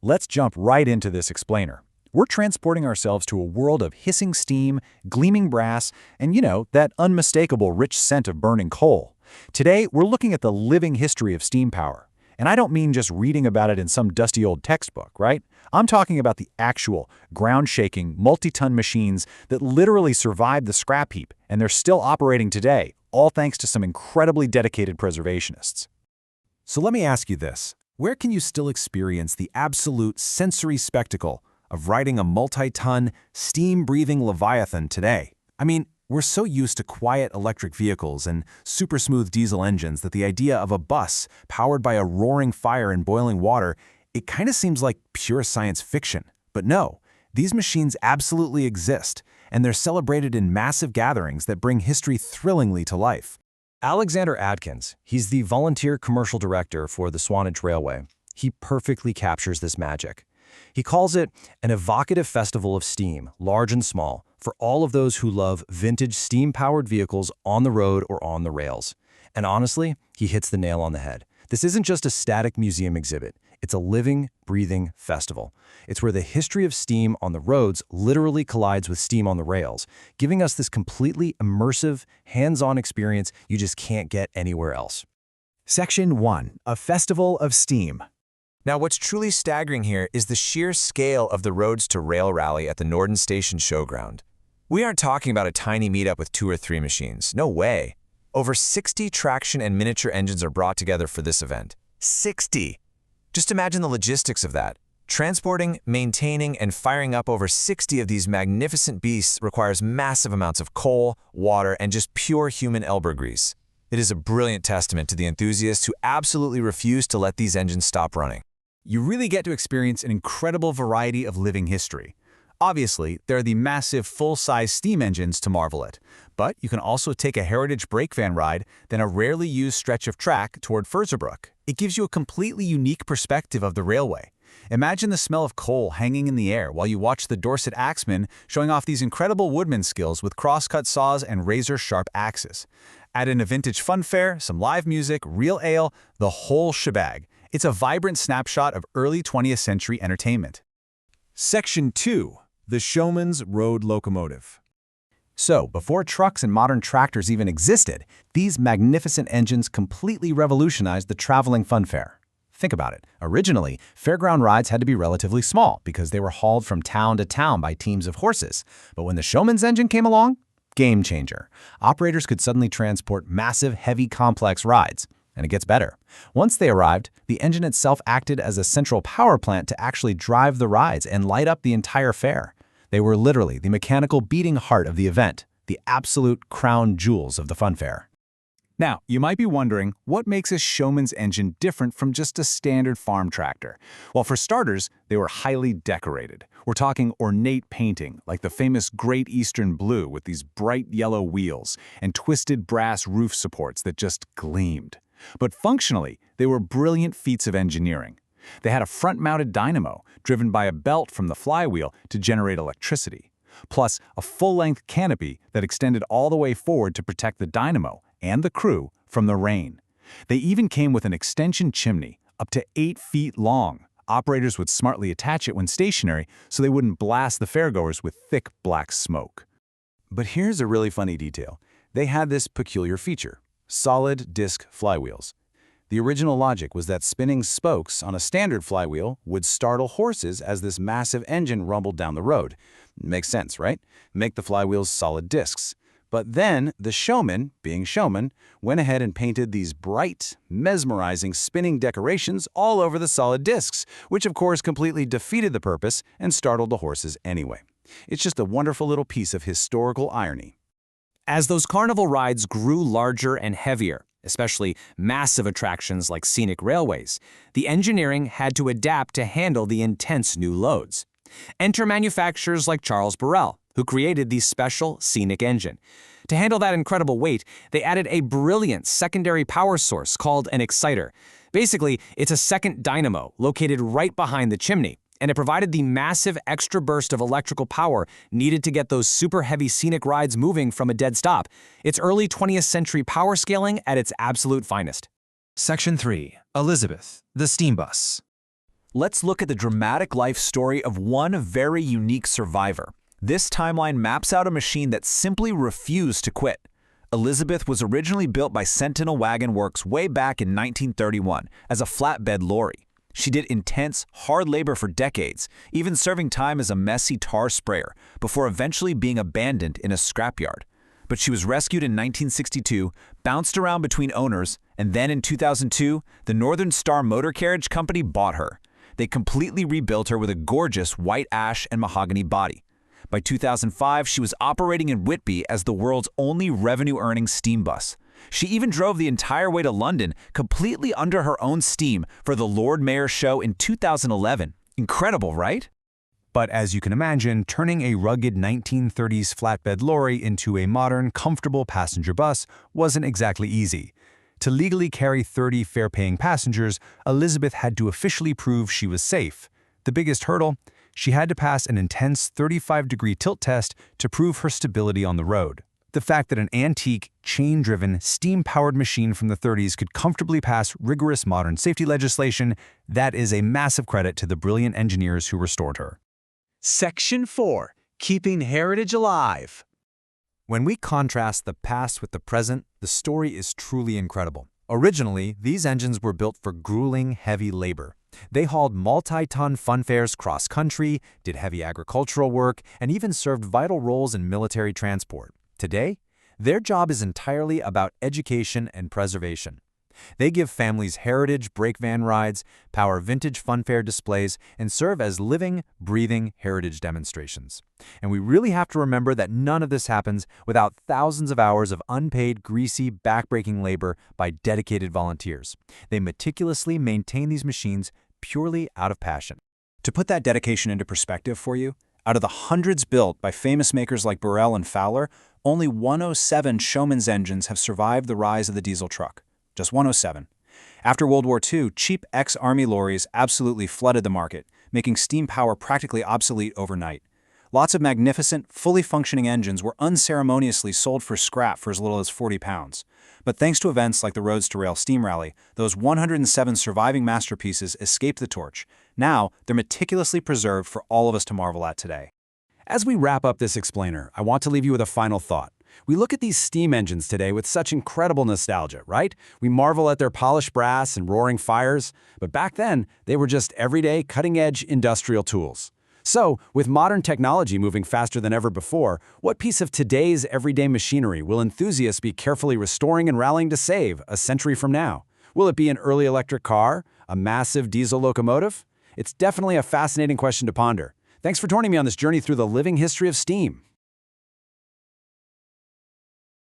Let's jump right into this explainer. We're transporting ourselves to a world of hissing steam, gleaming brass, and that unmistakable rich scent of burning coal. Today, we're looking at the living history of steam power. And I don't mean just reading about it in some dusty old textbook, right? I'm talking about the actual, ground-shaking, multi-ton machines that literally survived the scrap heap, and they're still operating today, all thanks to some incredibly dedicated preservationists. So let me ask you this. Where can you still experience the absolute sensory spectacle of riding a multi-ton, steam-breathing Leviathan today? I mean, we're so used to quiet electric vehicles and super smooth diesel engines that the idea of a bus powered by a roaring fire and boiling water, it kind of seems like pure science fiction. But no, these machines absolutely exist, and they're celebrated in massive gatherings that bring history thrillingly to life. Alexander Adkins, he's the volunteer commercial director for the Swanage Railway. He perfectly captures this magic. He calls it an evocative festival of steam, large and small, for all of those who love vintage steam-powered vehicles on the road or on the rails. And honestly, he hits the nail on the head. This isn't just a static museum exhibit. It's a living, breathing festival. It's where the history of steam on the roads literally collides with steam on the rails, giving us this completely immersive, hands-on experience you just can't get anywhere else. Section 1. A Festival of Steam. Now, what's truly staggering here is the sheer scale of the Roads to Rail rally at the Norden Station Showground. We aren't talking about a tiny meetup with 2 or 3 machines. No way. Over 60 traction and miniature engines are brought together for this event. 60! Just imagine the logistics of that. Transporting, maintaining, and firing up over 60 of these magnificent beasts requires massive amounts of coal, water, and just pure human elbow grease. It is a brilliant testament to the enthusiasts who absolutely refuse to let these engines stop running. You really get to experience an incredible variety of living history. Obviously, there are the massive full-size steam engines to marvel at, but you can also take a heritage brake van ride, then a rarely used stretch of track toward Furzebrook. It gives you a completely unique perspective of the railway. Imagine the smell of coal hanging in the air while you watch the Dorset axemen showing off these incredible woodman skills with cross-cut saws and razor-sharp axes. Add in a vintage fun fair, some live music, real ale, the whole shebang. It's a vibrant snapshot of early 20th century entertainment. Section 2. The Showman's Road Locomotive. So, before trucks and modern tractors even existed, these magnificent engines completely revolutionized the traveling funfair. Think about it. Originally, fairground rides had to be relatively small because they were hauled from town to town by teams of horses. But when the Showman's engine came along, game changer. Operators could suddenly transport massive, heavy, complex rides. And it gets better. Once they arrived, the engine itself acted as a central power plant to actually drive the rides and light up the entire fair. They were literally the mechanical beating heart of the event, the absolute crown jewels of the funfair. Now, you might be wondering, what makes a Showman's engine different from just a standard farm tractor? Well, for starters, they were highly decorated. We're talking ornate painting, like the famous Great Eastern Blue with these bright yellow wheels and twisted brass roof supports that just gleamed. But functionally, they were brilliant feats of engineering. They had a front-mounted dynamo driven by a belt from the flywheel to generate electricity, plus a full-length canopy that extended all the way forward to protect the dynamo and the crew from the rain. They even came with an extension chimney, up to 8 feet long. Operators would smartly attach it when stationary so they wouldn't blast the fairgoers with thick black smoke. But here's a really funny detail. They had this peculiar feature: solid disc flywheels. The original logic was that spinning spokes on a standard flywheel would startle horses as this massive engine rumbled down the road. Makes sense, right? Make the flywheels solid discs. But then the showman, being showman, went ahead and painted these bright, mesmerizing spinning decorations all over the solid discs, which of course completely defeated the purpose and startled the horses anyway. It's just a wonderful little piece of historical irony. As those carnival rides grew larger and heavier, especially massive attractions like scenic railways, the engineering had to adapt to handle the intense new loads. Enter manufacturers like Charles Burrell, who created the special scenic engine. To handle that incredible weight, they added a brilliant secondary power source called an exciter. Basically, it's a second dynamo located right behind the chimney, and it provided the massive extra burst of electrical power needed to get those super heavy scenic rides moving from a dead stop. It's early 20th century power scaling at its absolute finest. Section 3. Elizabeth, the steam bus. Let's look at the dramatic life story of one very unique survivor. This timeline maps out a machine that simply refused to quit. Elizabeth was originally built by Sentinel Wagon Works way back in 1931 as a flatbed lorry. She did intense, hard labor for decades, even serving time as a messy tar sprayer, before eventually being abandoned in a scrapyard. But she was rescued in 1962, bounced around between owners, and then in 2002, the Northern Star Motor Carriage Company bought her. They completely rebuilt her with a gorgeous white ash and mahogany body. By 2005, she was operating in Whitby as the world's only revenue-earning steam bus. She even drove the entire way to London, completely under her own steam, for the Lord Mayor's show in 2011. Incredible, right? But as you can imagine, turning a rugged 1930s flatbed lorry into a modern, comfortable passenger bus wasn't exactly easy. To legally carry 30 fare-paying passengers, Elizabeth had to officially prove she was safe. The biggest hurdle? She had to pass an intense 35-degree tilt test to prove her stability on the road. The fact that an antique, chain-driven, steam-powered machine from the 30s could comfortably pass rigorous modern safety legislation, that is a massive credit to the brilliant engineers who restored her. Section 4. Keeping Heritage Alive. When we contrast the past with the present, the story is truly incredible. Originally, these engines were built for grueling, heavy labor. They hauled multi-ton funfairs cross-country, did heavy agricultural work, and even served vital roles in military transport. Today, their job is entirely about education and preservation. They give families heritage brake van rides, power vintage funfair displays, and serve as living, breathing heritage demonstrations. And we really have to remember that none of this happens without thousands of hours of unpaid, greasy, backbreaking labor by dedicated volunteers. They meticulously maintain these machines purely out of passion. To put that dedication into perspective for you, out of the hundreds built by famous makers like Burrell and Fowler, only 107 Showman's engines have survived the rise of the diesel truck. Just 107. After World War II, cheap ex-Army lorries absolutely flooded the market, making steam power practically obsolete overnight. Lots of magnificent, fully functioning engines were unceremoniously sold for scrap for as little as 40 pounds. But thanks to events like the Roads to Rail Steam Rally, those 107 surviving masterpieces escaped the torch. Now, they're meticulously preserved for all of us to marvel at today. As we wrap up this explainer, I want to leave you with a final thought. We look at these steam engines today with such incredible nostalgia, right? We marvel at their polished brass and roaring fires, but back then, they were just everyday, cutting-edge industrial tools. So, with modern technology moving faster than ever before, what piece of today's everyday machinery will enthusiasts be carefully restoring and rallying to save a century from now? Will it be an early electric car? A massive diesel locomotive? It's definitely a fascinating question to ponder. Thanks for joining me on this journey through the living history of steam.